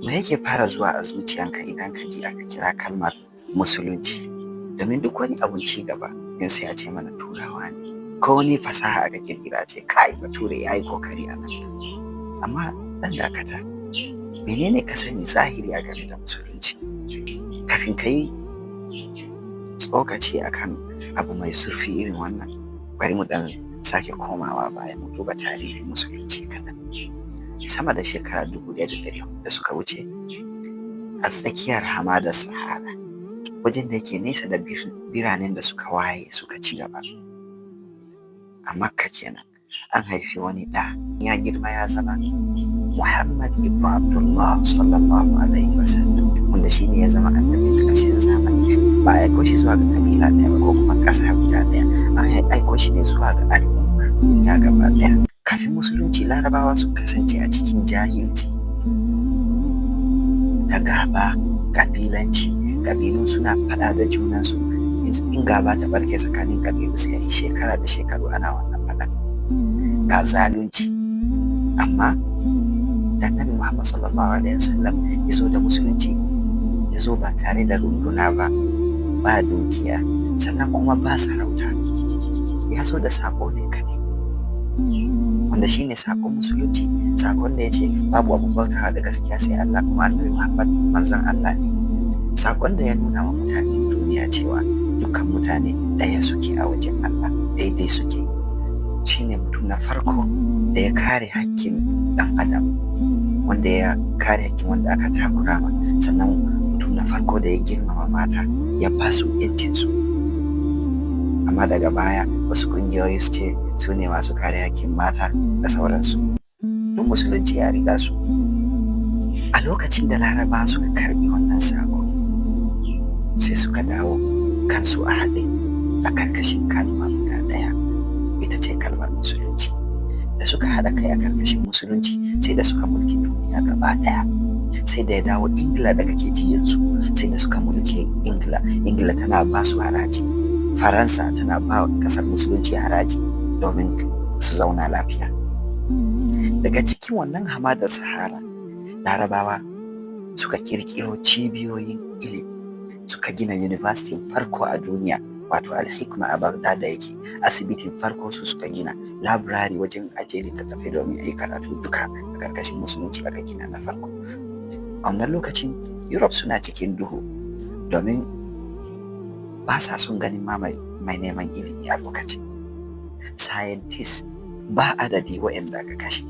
Me yake fara zuwa a zuciyanka idan ka ji aka kira kalmar musulunci? Domin duk wani abun ci gaba yin sai a ce mana turawa ne, ko wani fasaha aka kirkira ce kai bature ya yi kokari a nan. Amma ɗan dakata, menene ka sani zahiri a game da musulunci? Kafin ka yi tsokaci akan abu mai zurfi irin wannan, bari mu ɗan sake komawa baya mu duba tarihin musulunci kaɗan. Sama da shekara 1400 da suka wuce a tsakiyar hamadar Sahara, wajen da yake nesa da biranen da suka waye suka ci gaba. A Makka kenan an haifi wani ɗa ya girma ya zama Muhammad ibn Abdullah sallallahu alaihi wasallam, wanda shi ne ya zama annabin ƙarshen zamani. Ba a aiko shi zuwa ga kabila ɗaya ba ko kuma ƙasa guda ɗaya, an aiko shi ne zuwa ga al'ummar duniya gaba ɗaya. Kafin musulunci larabawa sun kasance a cikin jahilci da gaba, kabilanci, kabilu suna faɗa da junansu. In gaba ta barke tsakanin kabilu sai a yi shekara da shekaru ana wannan faɗan, ga zalunci. Amma da Annabi Muhammad sallallahu alaihi wasallam ya zo da musulunci, ya zo ba tare da runduna ba, ba dukiya, sannan kuma ba sarauta. Ya zo da sako ne kaɗai, wanda shi ne sakon musulunci, sakon da ya ce babu abun bautawa da gaskiya sai Allah, kuma Annabi Muhammad manzon Allah ne. Sakon da ya nuna wa mutanen duniya cewa dukkan mutane ɗaya suke a wajen Allah, daidai suke. Shi ne mutum na farko da ya kare hakkin ɗan adam, wanda ya kare hakkin wanda aka takura ma, sannan mutum na farko da ya girmama mata, ya ba su ‘yancinsu. Amma daga baya wasu ƙungiyoyi su ce su ne masu kare hakkin mata da sauransu. Duk musulunci ya riga su. A lokacin da Laraba suka karbi wannan sako, sai suka dawo kansu a haɗe a karkashin kalma guda ɗaya, ita ce kalmar musulunci. Da suka haɗa kai a karkashin musulunci, sai da suka mulki duniya gaba ɗaya. Sai da ya dawo Ingila da kake ji yanzu, sai da suka mulki Ingila. Ingila tana ba su haraji, Faransa tana ba kasar musulunci haraji domin su zauna lafiya. Daga cikin wannan hamadar Sahara, Larabawa suka kirkiro cibiyoyin ilimi, suka gina university farko a duniya, wato Al-Hikma a Baghdad da yake asibitin farko su suka gina, library wajen ajiye littattafai domin a yi karatu, duka a karkashin musulunci aka gina na farko. A wannan lokacin Europe suna cikin duhu, domin ba sa son ganin ma mai neman ilimi a lokacin. Scientists ba adadi waɗanda aka kashe,